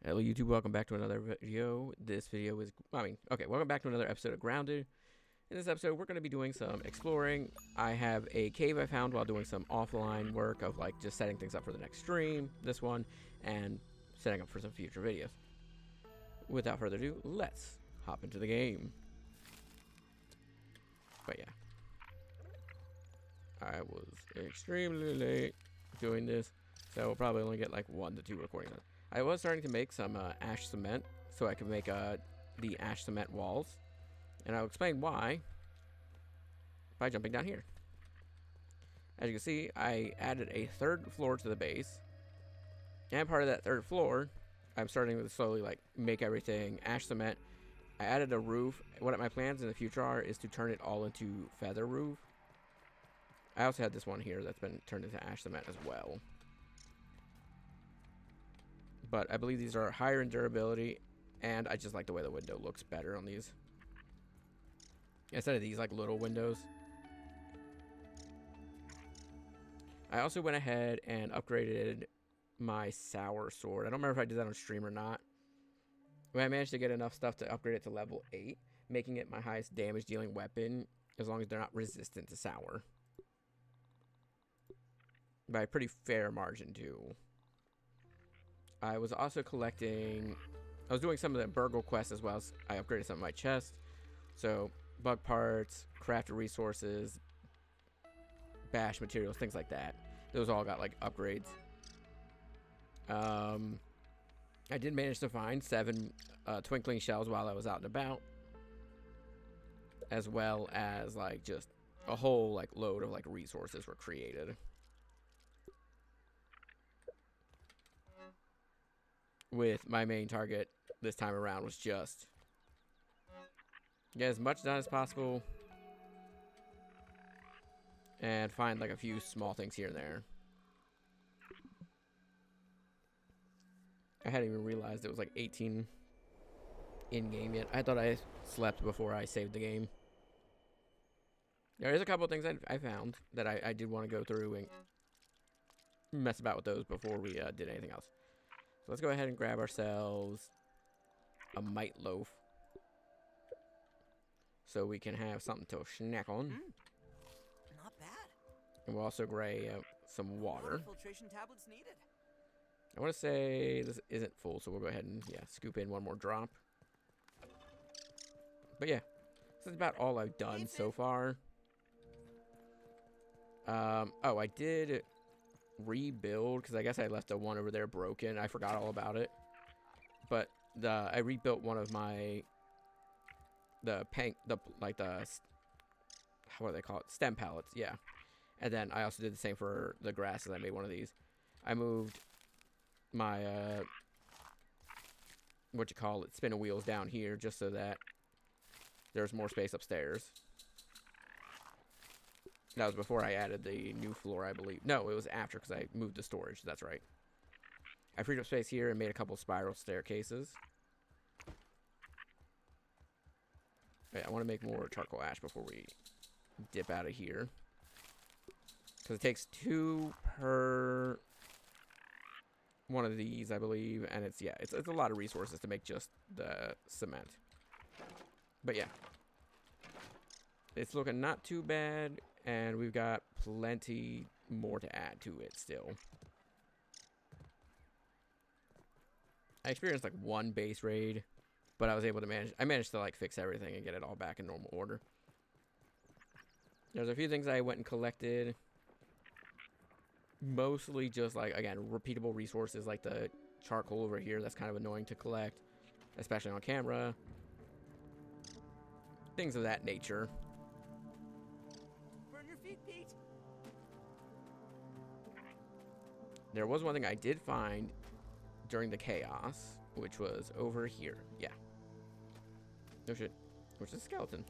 Hello YouTube, welcome back to another video. This video is, welcome back to another episode of Grounded. In this episode, we're going to be doing some exploring. I have a cave I found while doing some offline work of like just setting things up for the next stream, this one, and setting up for some future videos. Without further ado, let's hop into the game. But yeah, I was extremely late doing this, so we'll probably only get like 1 to 2 recordings done. I was starting to make some ash cement so I could make the ash cement walls, and I'll explain why by jumping down here. As you can see, I added a 3rd floor to the base, and part of that 3rd floor, I'm starting to slowly like make everything ash cement. I added a roof. What my plans in the future are is to turn it all into feather roof. I also had this one here that's been turned into ash cement as well. But I believe these are higher in durability, and I just like the way the window looks better on these. Instead of these like little windows. I also went ahead and upgraded my sour sword. I don't remember if I did that on stream or not. But I managed to get enough stuff to upgrade it to level 8, making it my highest damage dealing weapon, as long as they're not resistant to sour. By a pretty fair margin too. I was also collecting, I was doing some of the Burgle quests as well as I upgraded some of my chests. So, bug parts, crafted resources, bash materials, things like that. Those all got like upgrades. I did manage to find 7 twinkling shells while I was out and about. As well as like just a whole like load of like resources were created. With my main target this time around was just get as much done as possible and find like a few small things here and there. I hadn't even realized it was like 18 in game yet. I thought I slept before I saved the game. There is a couple of things I found that I did want to go through and mess about with those before we did anything else. So let's go ahead and grab ourselves a mite loaf so we can have something to snack on. Not bad. And we'll also grab some water. Filtration tablets needed. I want to say this isn't full, so we'll go ahead and scoop in 1 more drop. But yeah, this is about all I've done so far. Oh, I did rebuild because I guess I left the one over there broken. I forgot all about it. But I rebuilt one of my what do they call it? Stem pallets, yeah. And then I also did the same for the grasses. I made one of these. I moved my spinning wheels down here just so that there's more space upstairs. That was before I added the new floor, I believe. No, it was after because I moved the storage. That's right. I freed up space here and made a couple spiral staircases. Wait, I want to make more charcoal ash before we dip out of here. Because it takes 2 per one of these, I believe. And it's a lot of resources to make just the cement. But yeah. It's looking not too bad. And we've got plenty more to add to it still. I experienced like 1 base raid, but I was able to managed to like fix everything and get it all back in normal order. There's a few things I went and collected. Mostly just like, again, repeatable resources like the charcoal over here. That's kind of annoying to collect, especially on camera. Things of that nature. There was one thing I did find during the chaos, which was over here. Yeah. No shit. Which is a skeleton.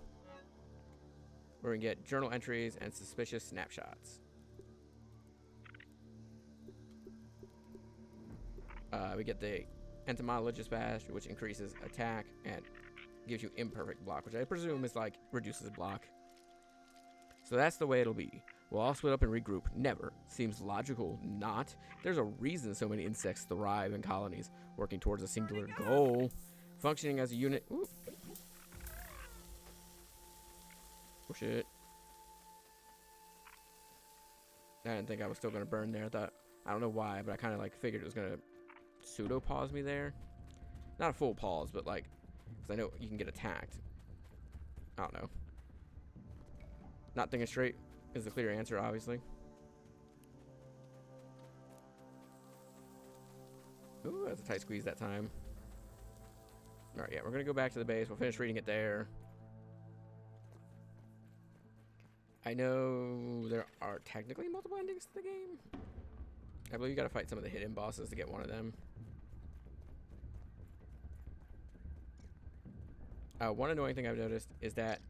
Where we can get journal entries and suspicious snapshots. We get the entomologist badge, which increases attack and gives you imperfect block, which I presume is like reduces block. So that's the way it'll be. We'll all split up and regroup. Never. Seems logical. Not. There's a reason so many insects thrive in colonies. working towards a singular goal, functioning as a unit. Ooh. Oh shit. I didn't think I was still gonna burn there. I don't know why, but I kind of like figured it was gonna pseudo pause me there. Not a full pause, but like, because I know you can get attacked. I don't know. Not thinking straight is the clear answer, obviously. Ooh, that's a tight squeeze that time. Alright, yeah, we're gonna go back to the base. We'll finish reading it there. I know there are technically multiple endings to the game. I believe you gotta fight some of the hidden bosses to get one of them. One annoying thing I've noticed is that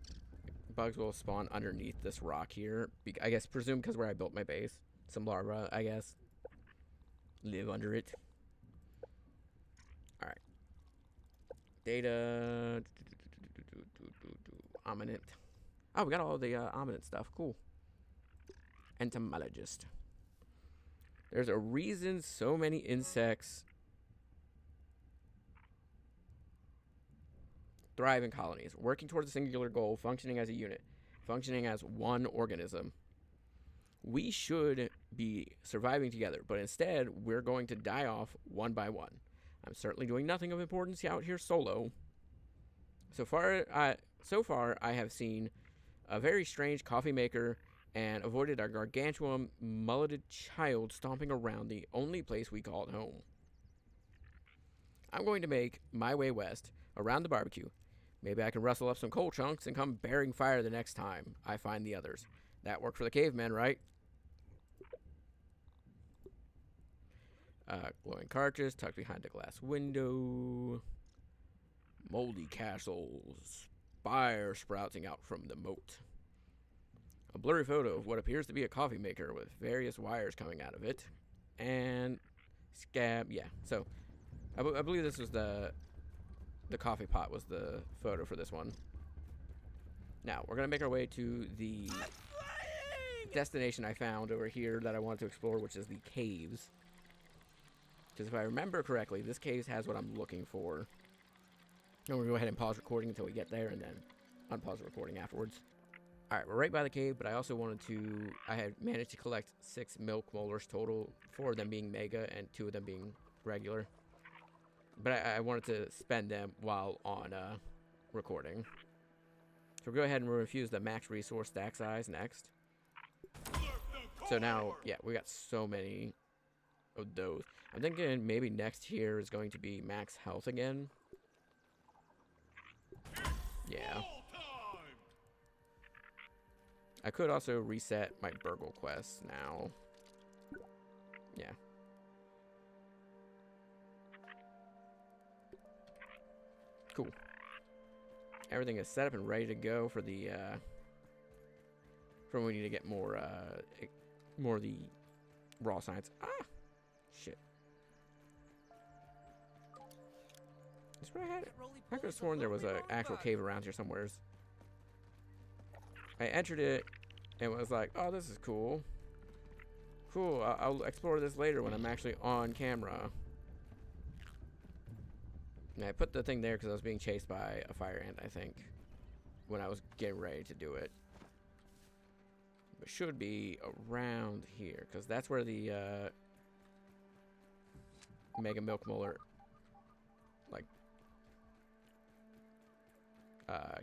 bugs will spawn underneath this rock here. I guess, presumed because where I built my base. Some larvae, I guess, live under it. Alright. Data. Ominent. Oh, we got all the ominent stuff. Cool. Entomologist. There's a reason so many insects thrive in colonies, working towards a singular goal, functioning as a unit, functioning as one organism. We should be surviving together, but instead, we're going to die off one by one. I'm certainly doing nothing of importance out here solo. So far, I have seen a very strange coffee maker and avoided a gargantuan mulleted child stomping around the only place we called home. I'm going to make my way west, around the barbecue. Maybe I can rustle up some coal chunks and come bearing fire the next time I find the others. That worked for the cavemen, right? Glowing cartridge tucked behind a glass window. Moldy castles. Fire sprouting out from the moat. A blurry photo of what appears to be a coffee maker with various wires coming out of it. And scab, yeah. So, I believe this was the coffee pot was the photo for this one. Now, we're going to make our way to the destination I found over here that I wanted to explore, which is the caves. Because if I remember correctly, this cave has what I'm looking for. And we'll go ahead and pause recording until we get there, and then unpause the recording afterwards. Alright, we're right by the cave, but I also wanted to... I had managed to collect 6 milk molars total, 4 of them being mega and 2 of them being regular. But I wanted to spend them while on recording. So we'll go ahead and refuse the max resource stack size next. So now, yeah, we got so many of those. I'm thinking maybe next here is going to be max health again. Yeah. I could also reset my burgle quest now. Yeah. Cool. Everything is set up and ready to go for the for when we need to get more of the raw science. Ah, shit. That's what I had. I could have sworn there was an actual cave around here somewhere. I entered it and was like, "Oh, this is cool. Cool. I'll explore this later when I'm actually on camera." And I put the thing there because I was being chased by a fire ant, I think, when I was getting ready to do it. It should be around here because that's where the Mega Milk Molar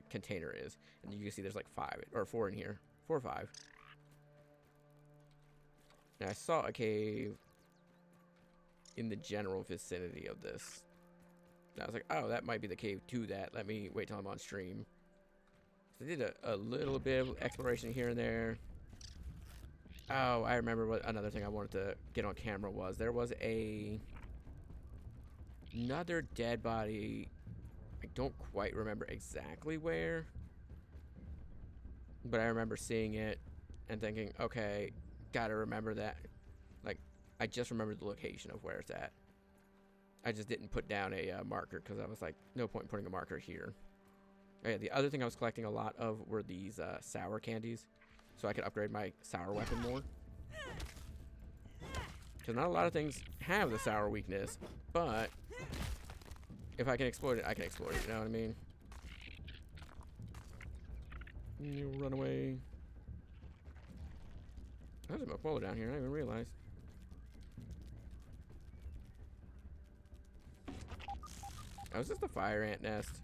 container is, and you can see there's like 5 or 4 in here, 4 or 5. Now I saw a cave in the general vicinity of this. And I was like, oh, that might be the cave to that. Let me wait till I'm on stream. So I did a little bit of exploration here and there. Oh, I remember what another thing I wanted to get on camera was. There was another dead body. I don't quite remember exactly where, but I remember seeing it and thinking, okay, gotta remember that. Like, I just remembered the location of where it's at. I just didn't put down a marker because I was like, no point in putting a marker here. Okay, the other thing I was collecting a lot of were these sour candies, so I could upgrade my sour weapon more. Because not a lot of things have the sour weakness, but If I can exploit it, I can exploit it. You know what I mean? You run away. There's a milk boiler down here. I didn't even realize. Oh, is this the fire ant nest?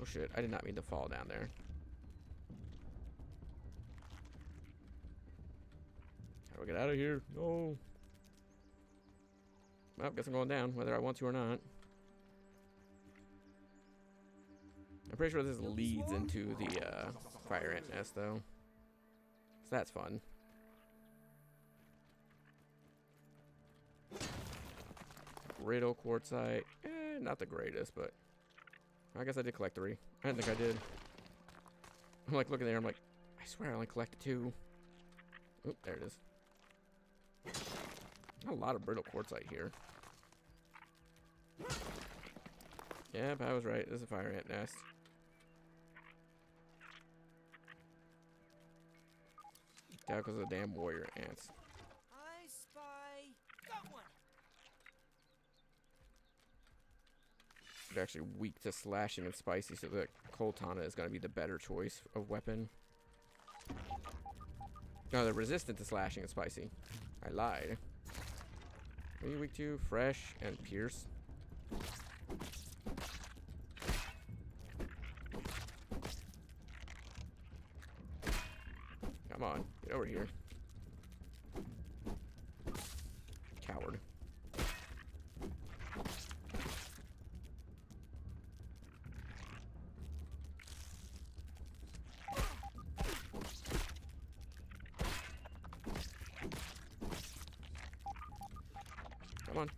Oh shit, I did not mean to fall down there. How do we get out of here? No. Well, guess I'm going down, whether I want to or not. I'm pretty sure this leads into the fire ant nest, though. So that's fun. Brittle quartzite. Not the greatest, but I guess I did collect 3. I didn't think I did. I'm like looking there, I'm like, I swear I only collected 2. Oop, there it is. A lot of brittle quartzite here. Yep, I was right. This is a fire ant nest. Yeah, because of the damn warrior ants. I spy. Got one. They're actually weak to slashing and spicy, so the Coltana is going to be the better choice of weapon. No, they're resistant to slashing and spicy. I lied. What are you weak to? Fresh and pierce. Come on, get over here. Coward. Come on.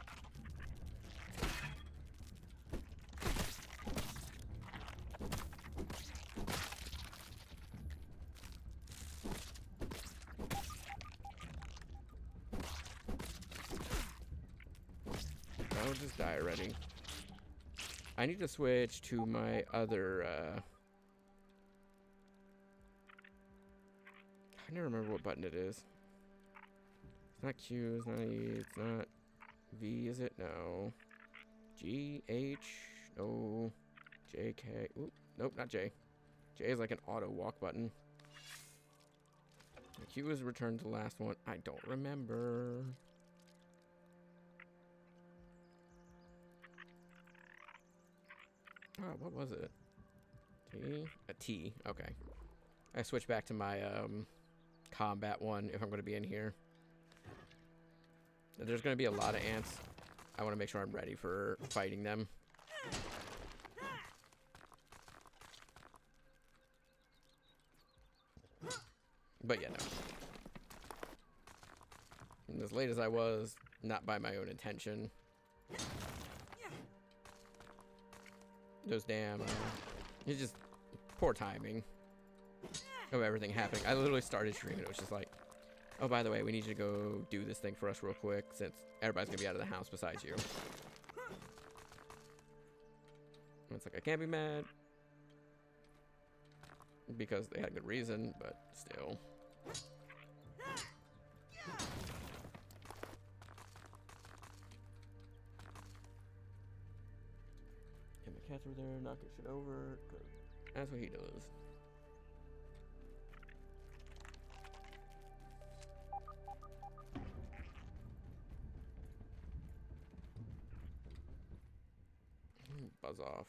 I would just die already. I need to switch to my other, I never remember what button it is. It's not Q, it's not E, it's not V, is it? No. G, H, no. J, K, oop, nope, not J. J is like an auto walk button. Q is return to the last one. I don't remember. Oh, what was it? T? A T. Okay. I switch back to my combat one if I'm going to be in here. There's going to be a lot of ants. I want to make sure I'm ready for fighting them. But yeah, no. And as late as I was, not by my own intention. Those damn, it's just poor timing of everything happening. I literally started streaming. It was just like, oh, by the way, we need you to go do this thing for us real quick since everybody's gonna be out of the house besides you. And it's like, I can't be mad because they had good reason, but still. Cat's over there, knocking shit over. That's what he does. Buzz off.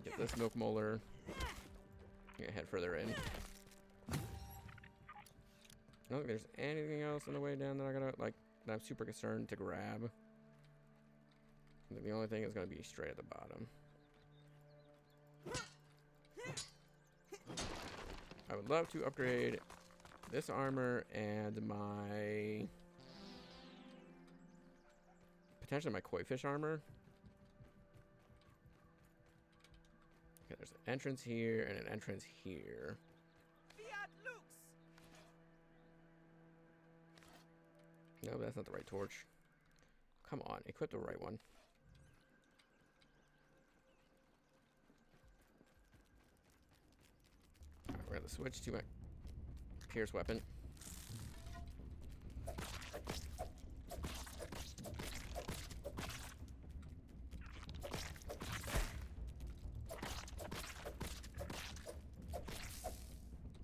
Get this milk molar. Gonna head further in. I don't think there's anything else on the way down that I gotta like. I'm super concerned to grab. I think the only thing is going to be straight at the bottom. I would love to upgrade this armor and my... potentially my koi fish armor. Okay, there's an entrance here and an entrance here. No, that's not the right torch. Come on, equip the right one. Alright, we're gonna switch to my pierce weapon.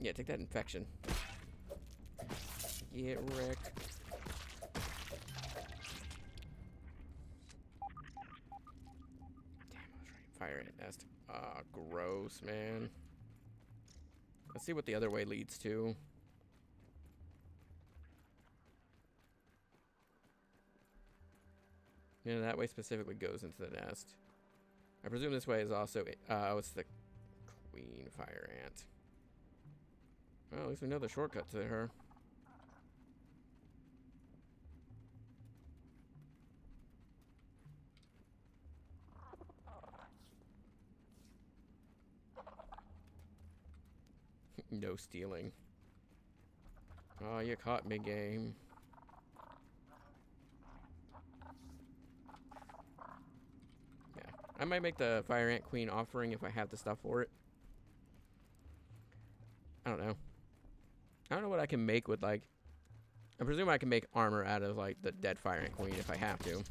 Yeah, take that infection. Get wrecked. Damn, I was right. Fire ant nest. Ah, gross, man. Let's see what the other way leads to. Yeah, that way specifically goes into the nest. I presume this way is also, oh, it's the queen fire ant. Well, at least we know the shortcut to her. No stealing. Oh, you caught me, game. Yeah, I might make the fire ant queen offering if I have the stuff for it. I don't know. I don't know what I can make with, like... I presume I can make armor out of, like, the dead fire ant queen if I have to.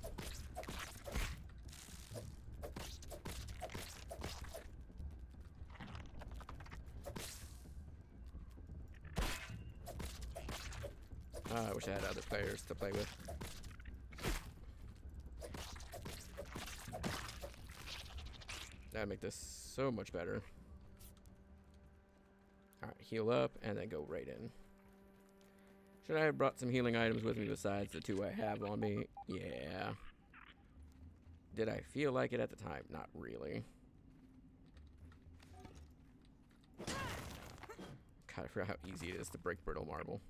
I wish I had other players to play with. That'd make this so much better. Alright, heal up and then go right in. Should I have brought some healing items with me besides the 2 I have on me? Yeah. Did I feel like it at the time? Not really. God, I forgot how easy it is to break brittle marble.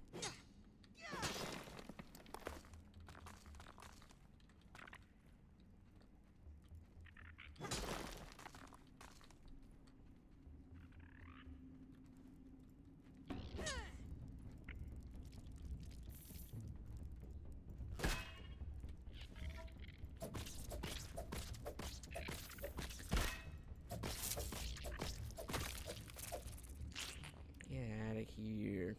Get out of here.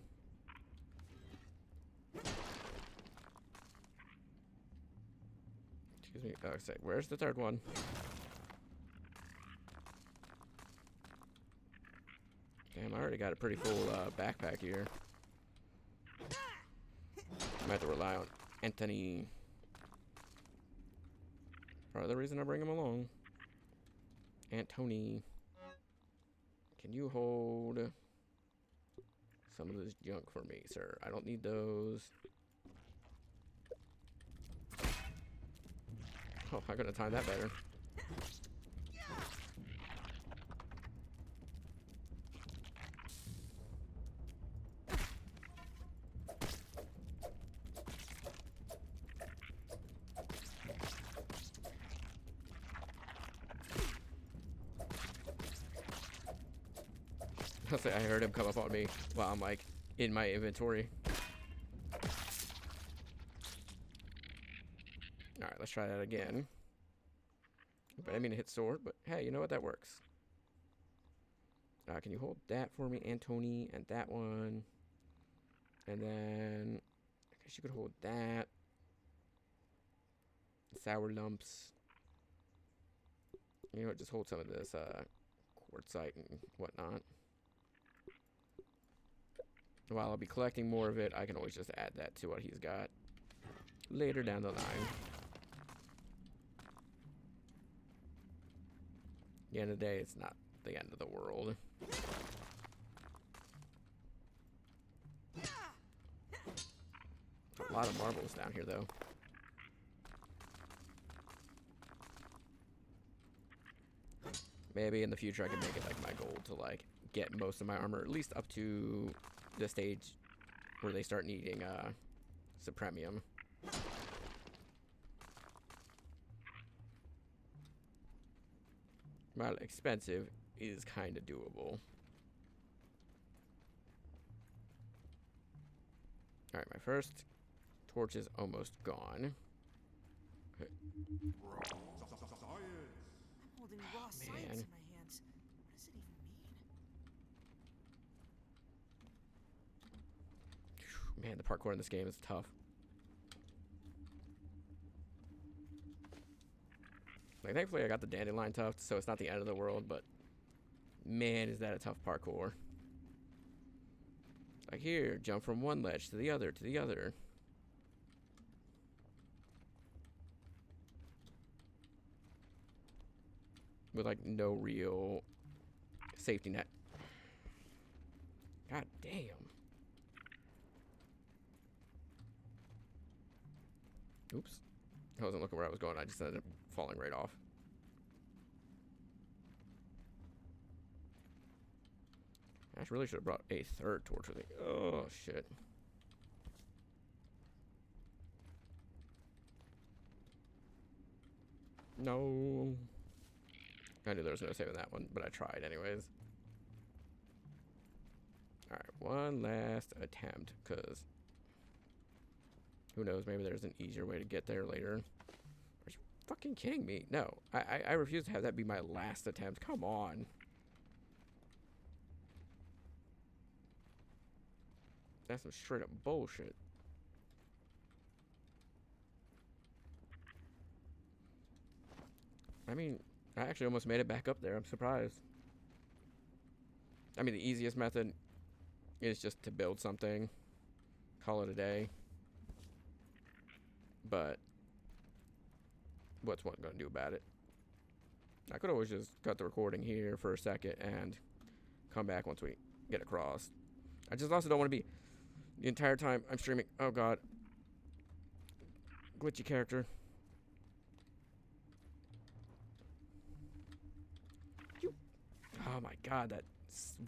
Excuse me. Oh, say, where's the third one? Damn, I already got a pretty full backpack here. I might have to rely on Anthony. Part of the reason I bring him along. Antony. Can you hold some of this junk for me, sir? I don't need those. Oh, I could have timed that better. I heard him come up on me while I'm like in my inventory. Alright, let's try that again. But I mean to hit sword, but hey, you know what? That works. Can you hold that for me, Antony, and that one? And then I guess you could hold that. Sour lumps. You know what? Just hold some of this quartzite and whatnot. While I'll be collecting more of it, I can always just add that to what he's got later down the line. At the end of the day, it's not the end of the world. A lot of marbles down here, though. Maybe in the future I can make it like my goal to like get most of my armor, at least up to the stage where they start needing Supremium. While expensive, is kind of doable. Alright, my first torch is almost gone. I'm holding raw science in my hands. What does it even mean? Man, the parkour in this game is tough. Like, thankfully I got the dandelion tuft, so it's not the end of the world, but man, is that a tough parkour. Like here, jump from one ledge to the other, to the other. With like no real safety net. God damn. Oops. I wasn't looking where I was going. I just ended up falling right off. I really should have brought a third torch with me. Oh, shit. No. I knew there was no saving that one, but I tried anyways. Alright, one last attempt, because who knows, maybe there's an easier way to get there later. Are you fucking kidding me? No, I refuse to have that be my last attempt. Come on. That's some straight up bullshit. I mean, I actually almost made it back up there. I'm surprised. I mean, the easiest method is just to build something, call it a day. But what's one gonna do about it? I could always just cut the recording here for a second and come back once we get across. I just also don't want to be the entire time I'm streaming. Oh god. Glitchy character. Oh my god, that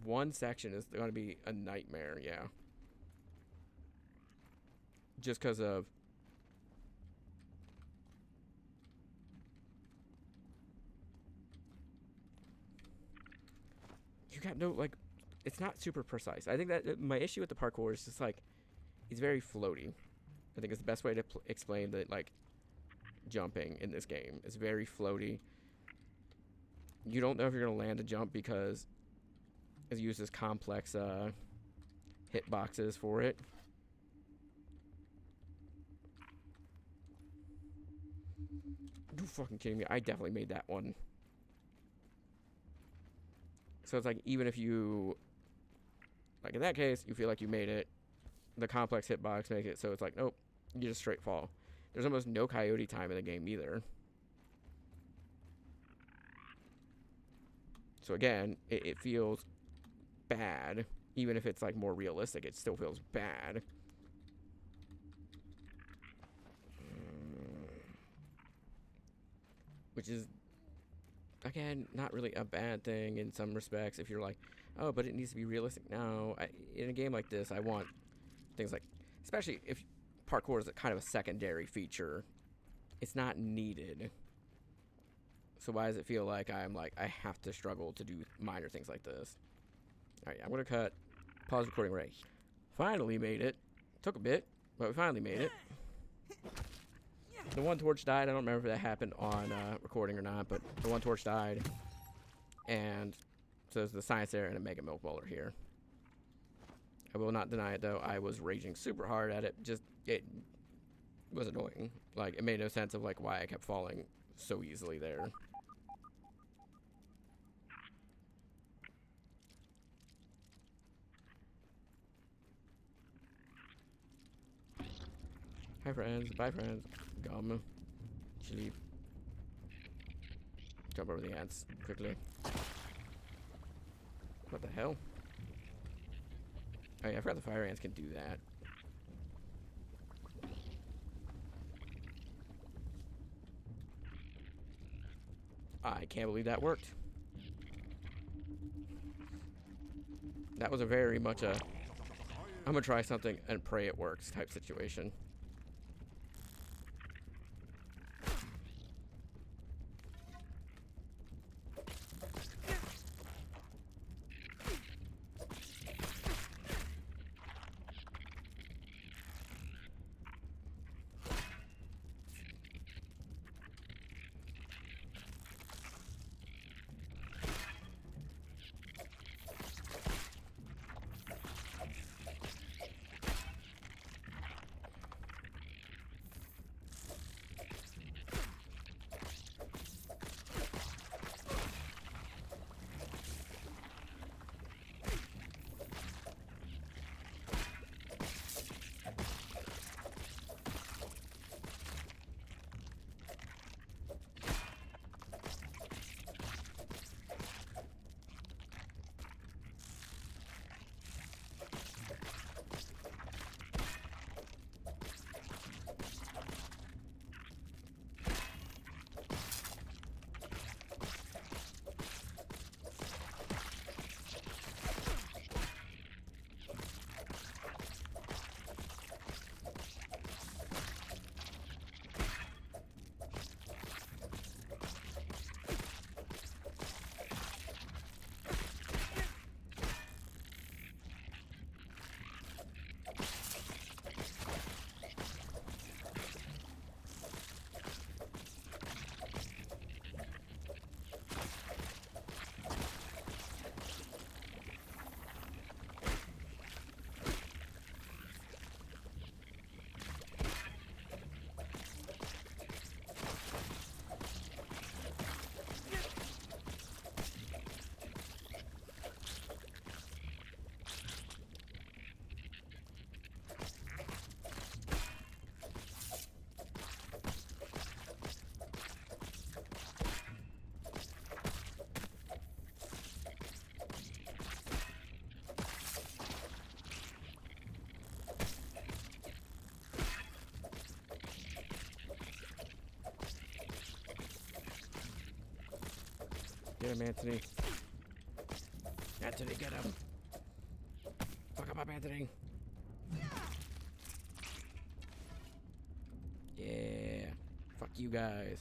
one section is going to be a nightmare, yeah. Just because of... You got no, like... It's not super precise. I think that my issue with the parkour is just, like... It's very floaty. I think it's the best way to explain that, like... Jumping in this game. It's very floaty. You don't know if you're going to land a jump because it uses complex hitboxes for it. You fucking kidding me? I definitely made that one. So it's like, even if you, like in that case, you feel like you made it, the complex hitbox make it so it's like, nope, you just straight fall. There's almost no coyote time in the game either. So again, it feels bad. Even if it's like more realistic, it still feels bad. Which is, again, not really a bad thing in some respects. If you're like, oh, but it needs to be realistic. No, in a game like this, I want things like, especially if parkour is kind of a secondary feature, it's not needed. So why does it feel like I have to struggle to do minor things like this? All right, I'm gonna cut, pause recording right here. Finally made it. Took a bit, but we finally made it. The one torch died. I don't remember if that happened on recording or not, but the one torch died. And so there's the science there and a mega milk bowler here. I will not deny it though. I was raging super hard at it. Just, it was annoying. Like, it made no sense of like why I kept falling so easily there. Hi friends, bye friends. Gum. Sleep. Jump over the ants quickly. What the hell? Oh yeah, I forgot the fire ants can do that. I can't believe that worked. That was a very much a I'm gonna try something and pray it works type situation. him, Anthony. Anthony, get him. Fuck him up, Anthony. Yeah. Fuck you guys.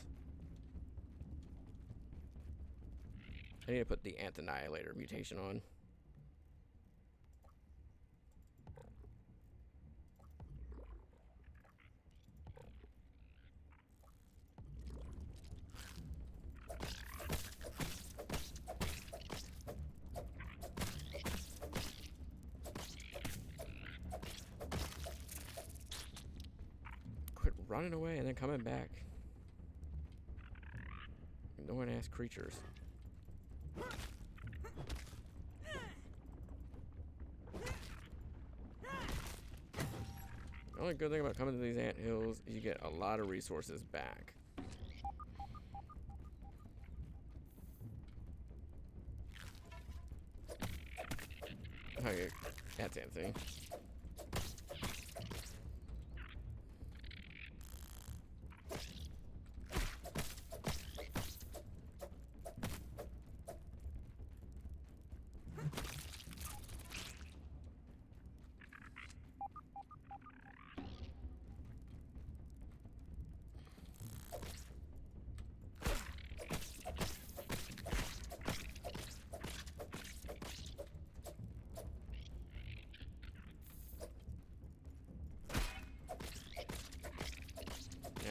I need to put the Anthonilator mutation on. Quit running away and then coming back. Annoying ass creatures. The only good thing about coming to these ant hills is you get a lot of resources back. Okay, that's Anthony.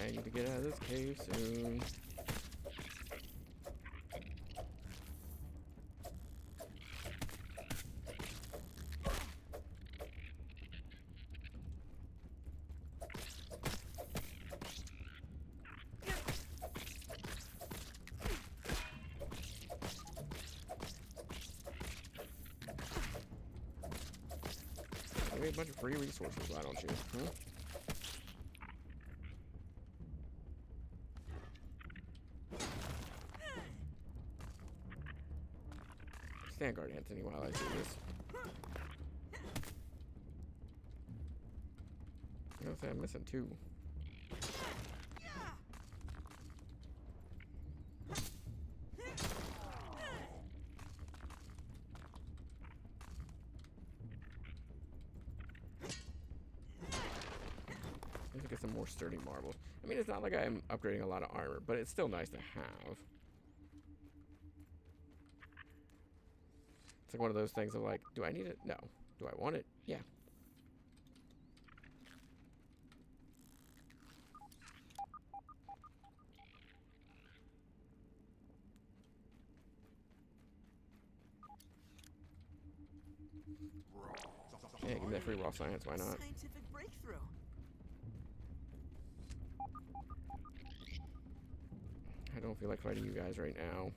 I need to get out of this cave soon. Give me a bunch of free resources, why don't you? Huh? Stand guard, Anthony, while I do this. I don't say I'm missing two. Let's get some more sturdy marbles. I mean, it's not like I'm upgrading a lot of armor, but it's still nice to have. It's like one of those things of like, do I need it? No. Do I want it? Yeah. Yeah, give me that free raw science, why not? Scientific breakthrough. I don't feel like fighting you guys right now.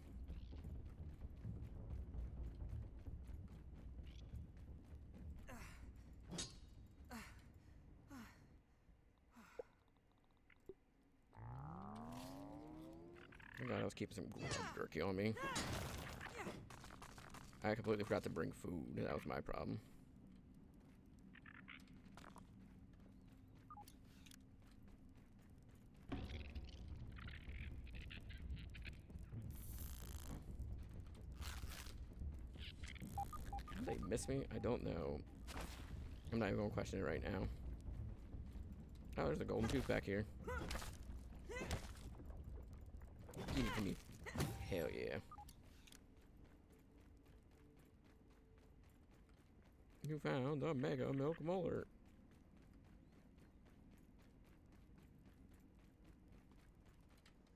Oh God, I was keeping some jerky on me. I completely forgot to bring food. That was my problem. Did they miss me? I don't know. I'm not even gonna question it right now. Oh, there's a golden tooth back here. Give it to me. Hell yeah. You found a mega milk molar.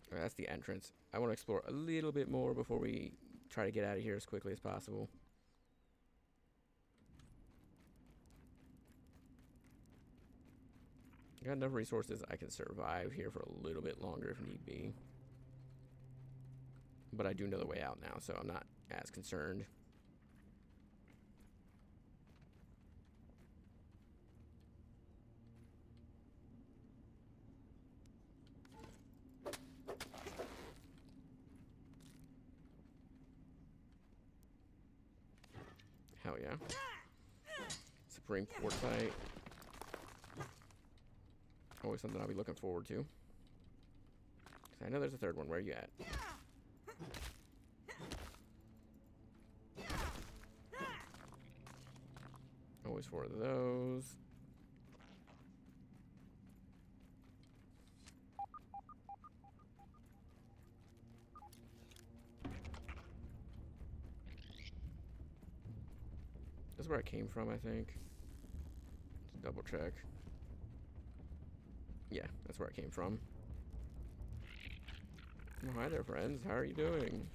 Alright, that's the entrance. I want to explore a little bit more before we try to get out of here as quickly as possible. I got enough resources I can survive here for a little bit longer if need be. But I do know the way out now, so I'm not as concerned. Hell yeah. Supreme Quartzite. Always something I'll be looking forward to. 'Cause I know there's a third one. Where are you at? 4 of those. This is where I came from, I think. Let's double check. Yeah, that's where I came from. Oh, hi there, friends. How are you doing?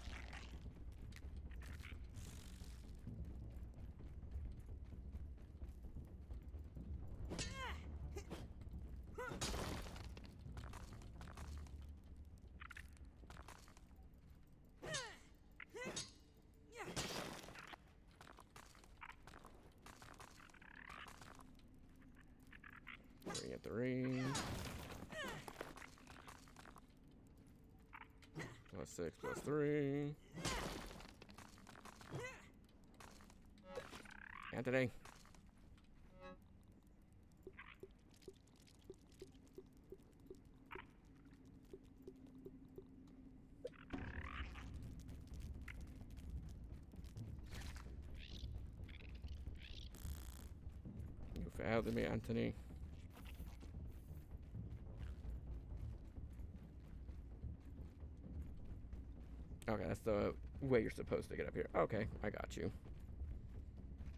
Bring at the ring. +6 +3. Anthony. You failed me, Anthony. Okay, that's the way you're supposed to get up here. Okay, I got you.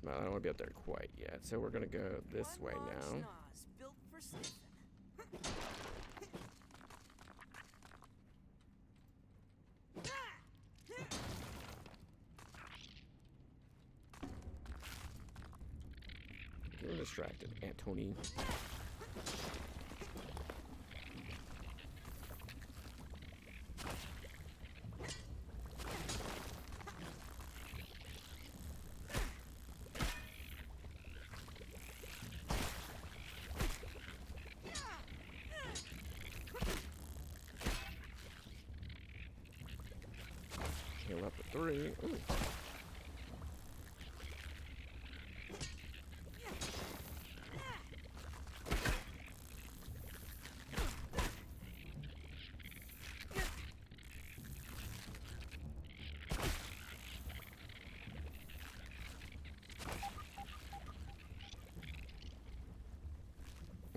Well, I don't want to be up there quite yet, so we're gonna go this way now. Built for sniffing. You're distracted, Anthony. Heal up to 3. Ooh.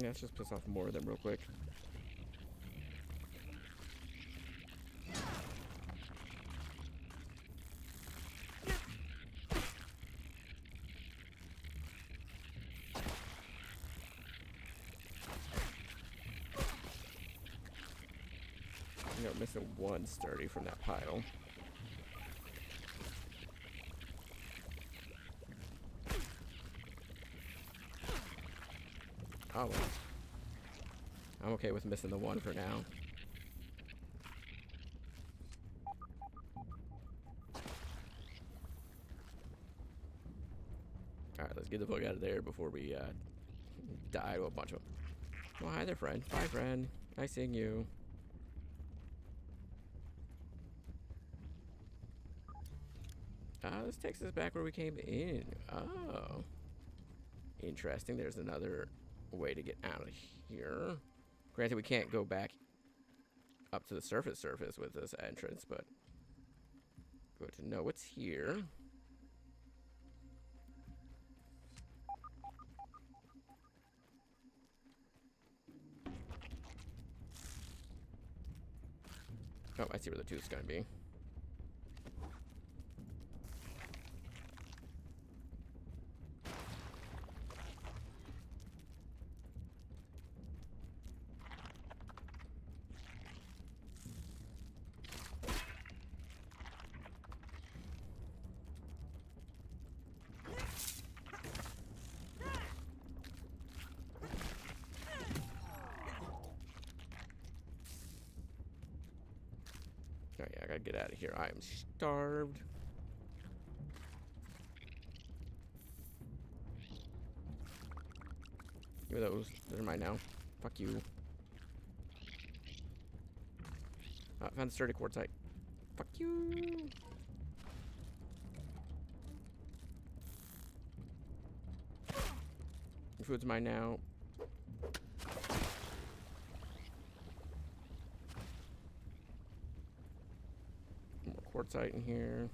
Yeah, let's just piss off more of them real quick. You know, missing 1 sturdy from that pile. Oh well. I'm okay with missing the 1 for now. Alright, let's get the fuck out of there before we die to a bunch of them. Oh, hi there, friend. Bye, friend. Nice seeing you. This takes us back where we came in. Oh. Interesting. There's another way to get out of here. Granted, we can't go back up to the surface with this entrance, but good to know what's here. Oh, I see where the tooth's gonna be. Oh yeah, I gotta get out of here. I am starved. Give me those. They're mine now. Fuck you. Found a sturdy quartzite. Fuck you. Your food's mine now. More quartzite in here.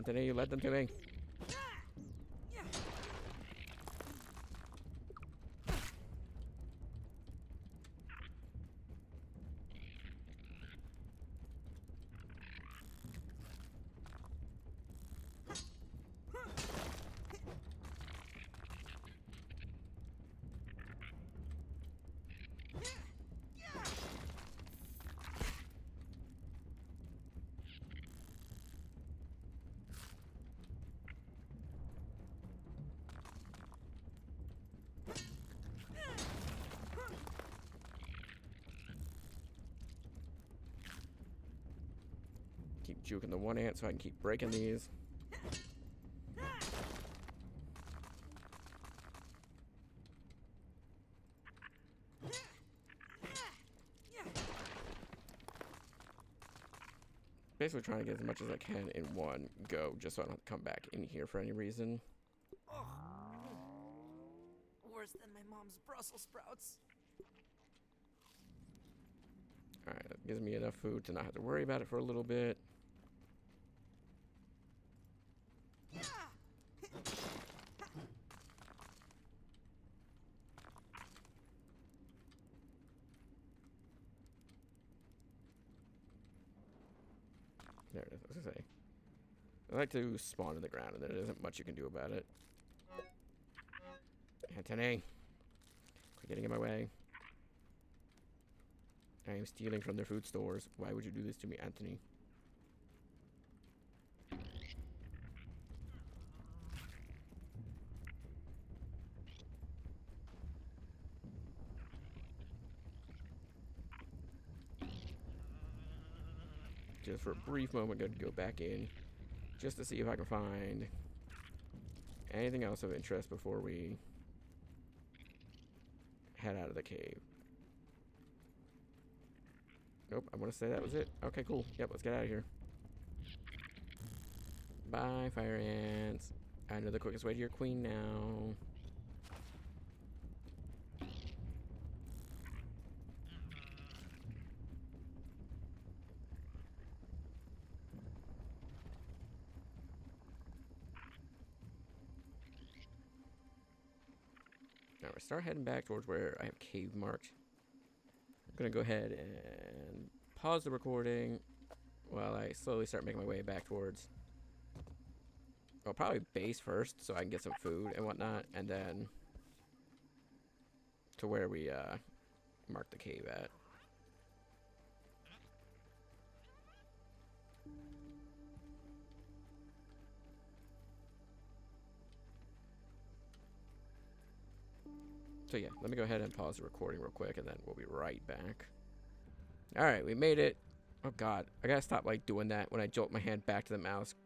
Anthony, you led them to me. Keep juking the one ant so I can keep breaking these. Basically trying to get as much as I can in one go, just so I don't have to come back in here for any reason. Worse than my mom's Brussels sprouts. Alright, that gives me enough food to not have to worry about it for a little bit. There it is. I was gonna say. I like to spawn in the ground, and there isn't much you can do about it. Anthony, quit getting in my way. I am stealing from their food stores. Why would you do this to me, Anthony? Just for a brief moment, I'm going to go back in just to see if I can find anything else of interest before we head out of the cave. Nope, I want to say that was it. Okay, cool. Yep, let's get out of here. Bye, fire ants. I know the quickest way to your queen now. Now we start heading back towards where I have cave marked. I'm gonna go ahead and pause the recording while I slowly start making my way back towards, well, probably base first so I can get some food and whatnot, and then to where we marked the cave at. So yeah, let me go ahead and pause the recording real quick, and then we'll be right back. Alright, we made it. Oh god, I gotta stop like doing that when I jolt my hand back to the mouse,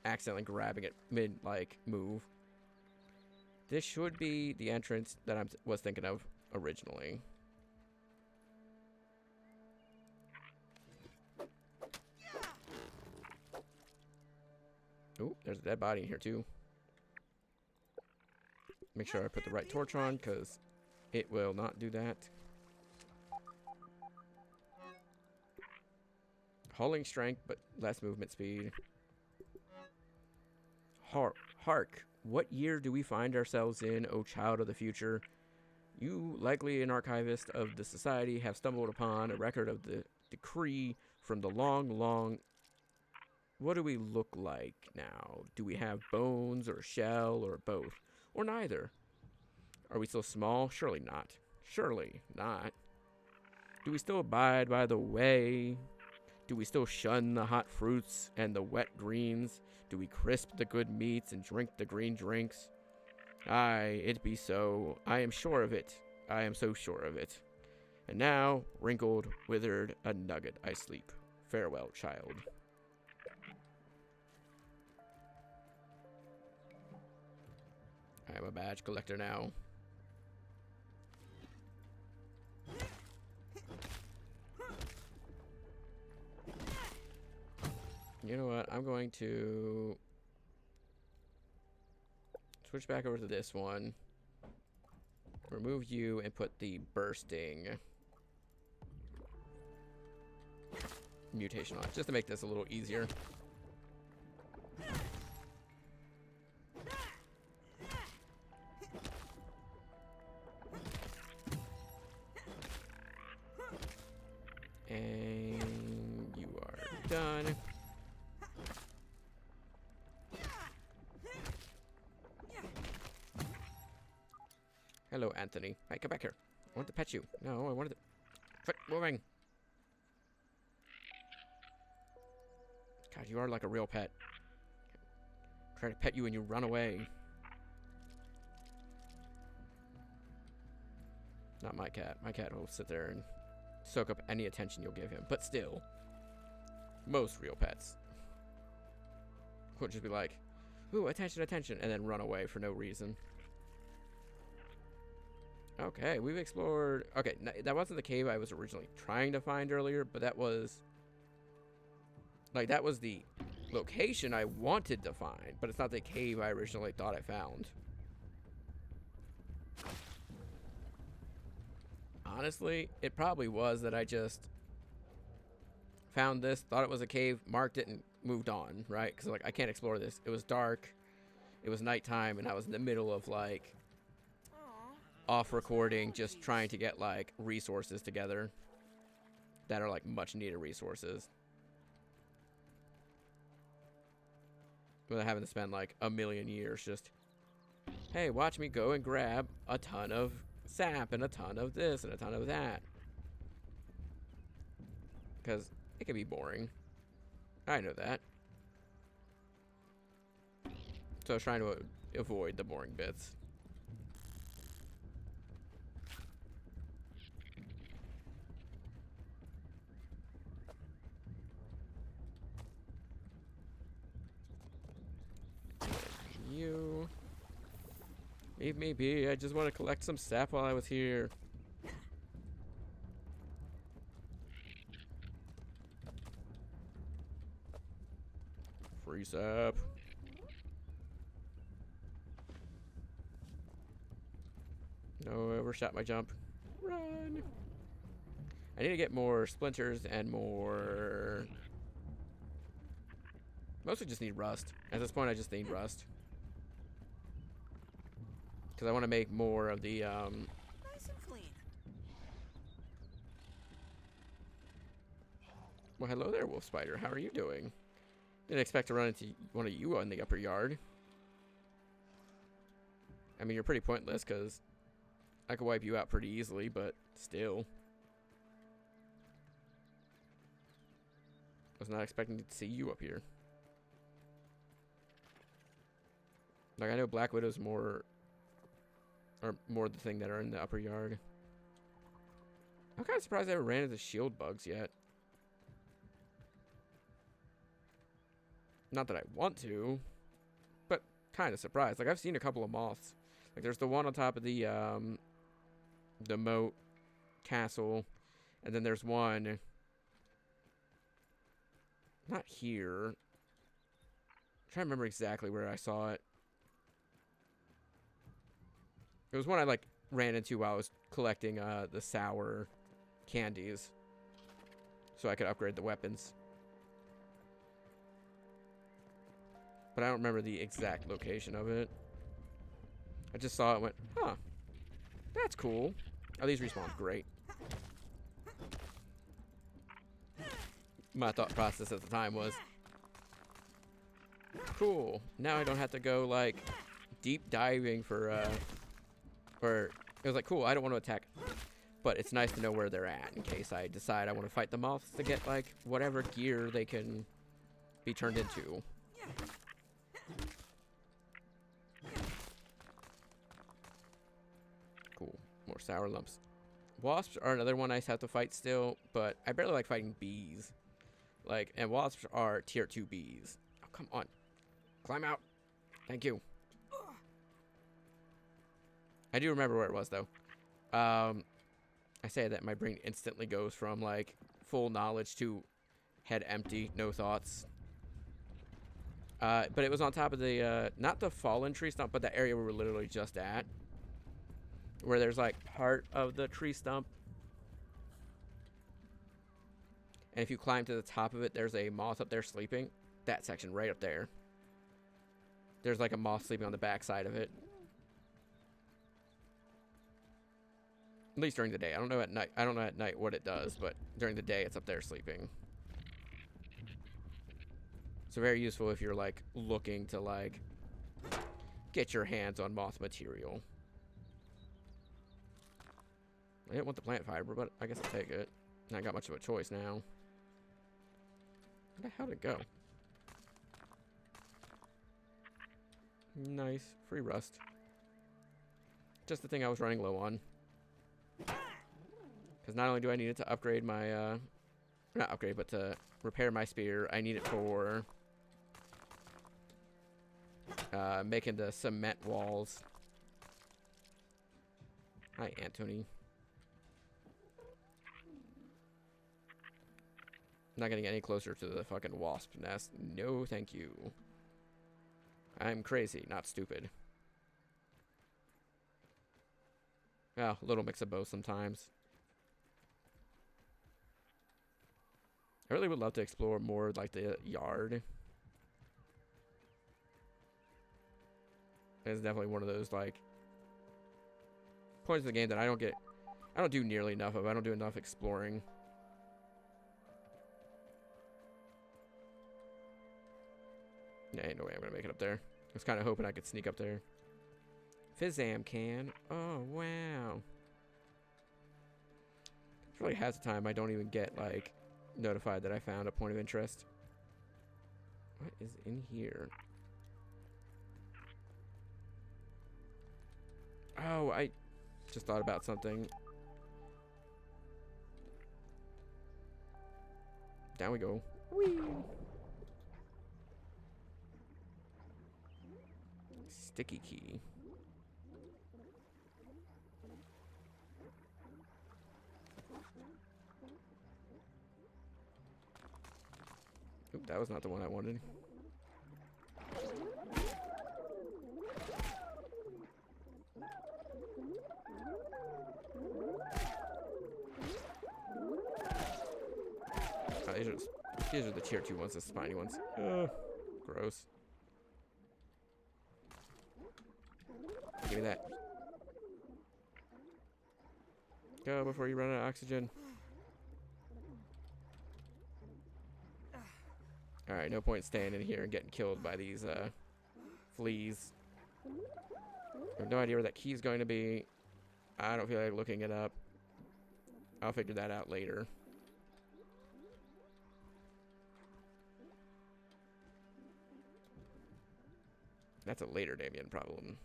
accidentally grabbing it mid like move. This should be the entrance that I was thinking of originally. Oh, there's a dead body in here too. Make sure I put the right torch on, because it will not do that. Hauling strength, but less movement speed. Hark! What year do we find ourselves in, O child of the future? You, likely an archivist of the society, have stumbled upon a record of the decree from the long... What do we look like now? Do we have bones, or shell, or both? Or neither? Are we still small? Surely not. Surely not. Do we still abide by the way? Do we still shun the hot fruits and the wet greens? Do we crisp the good meats and drink the green drinks? Aye, it be so. I am sure of it. I am so sure of it. And now, wrinkled, withered, a nugget, I sleep. Farewell, child. I am a badge collector now. You know what? I'm going to switch back over to this one. Remove you and put the bursting mutation on, just to make this a little easier. Hello, Anthony. Hey, come back here. I want to pet you. No, I wanted to... Quit moving. God, you are like a real pet. Try to pet you and you run away. Not my cat. My cat will sit there and soak up any attention you'll give him. But still, most real pets would just be like, ooh, attention, attention, and then run away for no reason. Okay, we've explored... Okay, that wasn't the cave I was originally trying to find earlier, but that was... Like, that was the location I wanted to find, but it's not the cave I originally thought I found. Honestly, it probably was that I just found this, thought it was a cave, marked it, and moved on, right? Because, like, I can't explore this. It was dark, it was nighttime, and I was in the middle of, like, off recording, just trying to get, like, resources together that are, like, much needed resources. Without having to spend, like, a million years just, hey, watch me go and grab a ton of sap and a ton of this and a ton of that. Because it can be boring. I know that. So I was trying to avoid the boring bits. You leave me be. I just want to collect some sap while I was here. Free sap. No, I overshot my jump. Run. I need to get more splinters and more... Mostly just need rust. At this point, I just need rust. Because I want to make more of the, Nice and clean. Well, hello there, Wolf Spider. How are you doing? Didn't expect to run into one of you in the upper yard. I mean, you're pretty pointless, because I could wipe you out pretty easily, but still. Was not expecting to see you up here. Like, I know Black Widow's more the thing that are in the upper yard. I'm kind of surprised I ever ran into shield bugs yet. Not that I want to, but kind of surprised. Like, I've seen a couple of moths. Like, there's the one on top of the moat castle, and then there's one not here. I'm trying to remember exactly where I saw it. It was one I, like, ran into while I was collecting the sour candies so I could upgrade the weapons. But I don't remember the exact location of it. I just saw it and went, huh, that's cool. Oh, these respawn. Great. My thought process at the time was, cool. Now I don't have to go, like, deep diving for, or it was like, cool, I don't want to attack, but it's nice to know where they're at in case I decide I want to fight the moths to get, like, whatever gear they can be turned into. Cool. More sour lumps. Wasps are another one I have to fight still, but I barely like fighting bees. Like, and wasps are tier 2 bees. Oh, come on. Climb out. Thank you. I do remember where it was, though. I say that my brain instantly goes from, like, full knowledge to head empty, no thoughts. But it was on top of the, not the fallen tree stump, but the area we were literally just at. Where there's, like, part of the tree stump. And if you climb to the top of it, there's a moth up there sleeping. That section right up there. There's, like, a moth sleeping on the back side of it. At least during the day. I don't know at night. I don't know at night what it does, but during the day it's up there sleeping. So very useful if you're, like, looking to, like, get your hands on moth material. I didn't want the plant fiber, but I guess I'll take it. Not got much of a choice now. Where the hell did it go? Nice. Free rust. Just the thing I was running low on. Because not only do I need it to upgrade my, not upgrade, but to repair my spear, I need it for making the cement walls. Hi, Anthony. Not getting any closer to the fucking wasp nest. No, thank you. I'm crazy, not stupid. Well, a little mix of both sometimes. I really would love to explore more like the yard. It's definitely one of those like points of the game that I don't do nearly enough of. I don't do enough exploring. Yeah, ain't no way I'm gonna make it up there. I was kind of hoping I could sneak up there. Fizzam can. Oh, wow. It's really half the time I don't even get, like, notified that I found a point of interest. What is in here? Oh, I just thought about something. Down we go. Whee! Sticky key. Oop, that was not the one I wanted. Oh, these are the tier 2 ones, the spiny ones. Gross. Give me that. Go before you run out of oxygen. Alright, no point staying in here and getting killed by these fleas. I have no idea where that key is going to be. I don't feel like looking it up. I'll figure that out later. That's a later Damien problem.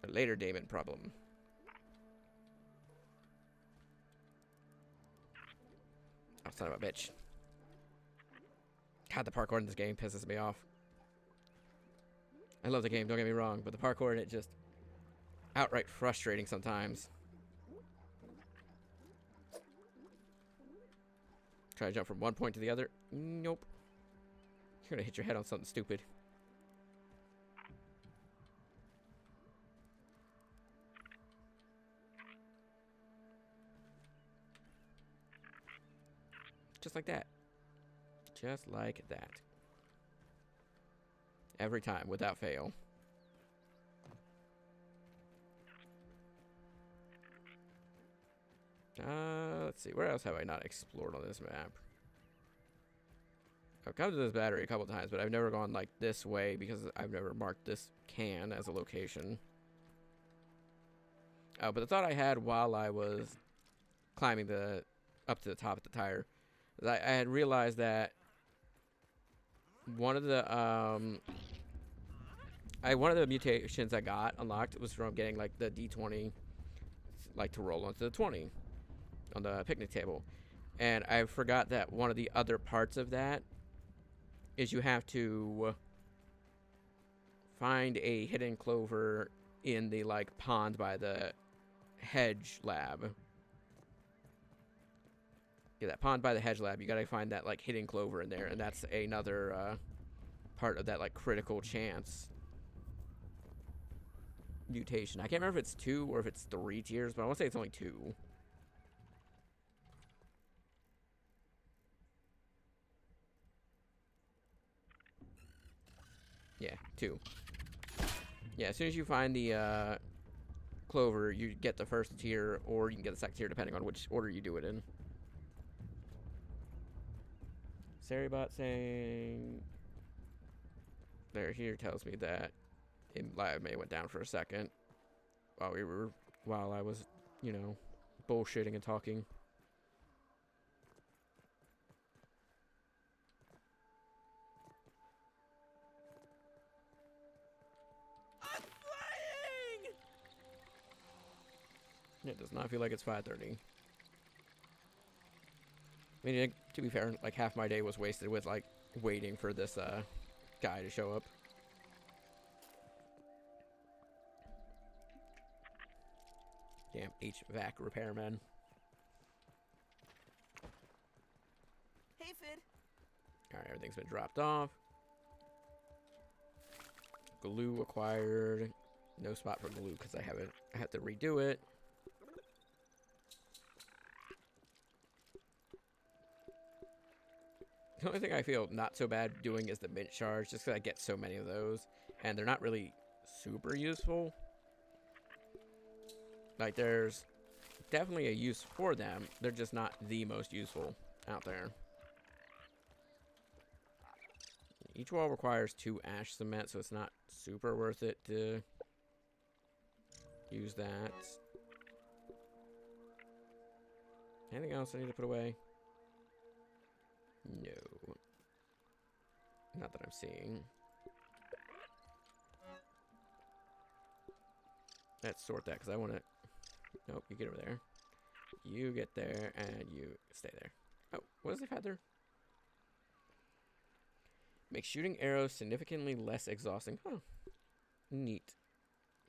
A later Damon problem. Oh, son of a bitch. God, the parkour in this game pisses me off. I love the game, don't get me wrong, but the parkour in it just outright frustrating sometimes. Try to jump from one point to the other. Nope. You're gonna hit your head on something stupid. Just like that. Just like that. Every time, without fail. Let's see. Where else have I not explored on this map? I've come to this battery a couple times, but I've never gone like this way because I've never marked this can as a location. Oh, but the thought I had while I was climbing up to the top of the tire, I had realized that one of the mutations I got unlocked was from getting like the D20, like to roll onto the 20 on the picnic table, and I forgot that one of the other parts of that is you have to find a hidden clover in the like pond by the hedge lab. Yeah, that pond by the hedge lab, you gotta find that like hidden clover in there, and that's another part of that like critical chance mutation. I can't remember if it's 2 or if it's 3 tiers, but I want to say it's only 2. Yeah, 2. Yeah, as soon as you find the clover, you get the first tier, or you can get the second tier depending on which order you do it in. Saribot saying there here tells me that live may went down for a second while I was, you know, bullshitting and talking. I'm flying! It does not feel like it's 5:30. I mean, to be fair, like half my day was wasted with like waiting for this guy to show up. Damn HVAC repairman. Hey, Fid. Alright, everything's been dropped off. Glue acquired. No spot for glue because I had to redo it. The only thing I feel not so bad doing is the mint shards, just because I get so many of those, and they're not really super useful. Like, there's definitely a use for them, they're just not the most useful out there. Each wall requires 2 ash cement, so it's not super worth it to use that. Anything else I need to put away? No. Not that I'm seeing. Let's sort that, because I want to... Nope, you get over there. You get there, and you stay there. Oh, what is the feather? Make shooting arrows significantly less exhausting. Huh. Neat.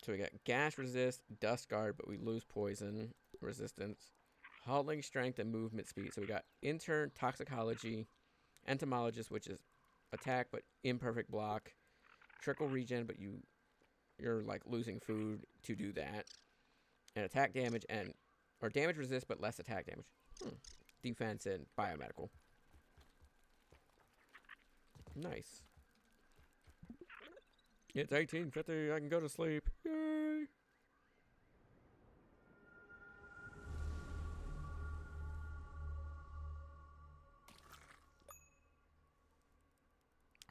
So we got gas resist, dust guard, but we lose poison resistance. Hauling strength and movement speed. So we got intern, toxicology, entomologist, which is attack but imperfect block. Trickle regen, but you're like losing food to do that. And attack damage or damage resist but less attack damage. Defense and biomedical. Nice. It's 18:50. I can go to sleep. Yay!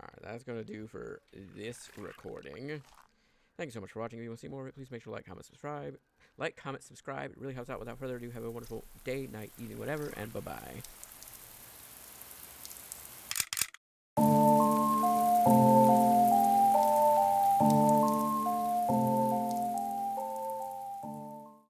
Alright, that's going to do for this recording. Thank you so much for watching. If you want to see more of it, please make sure to like, comment, subscribe. Like, comment, subscribe. It really helps out. Without further ado, have a wonderful day, night, evening, whatever, and bye-bye.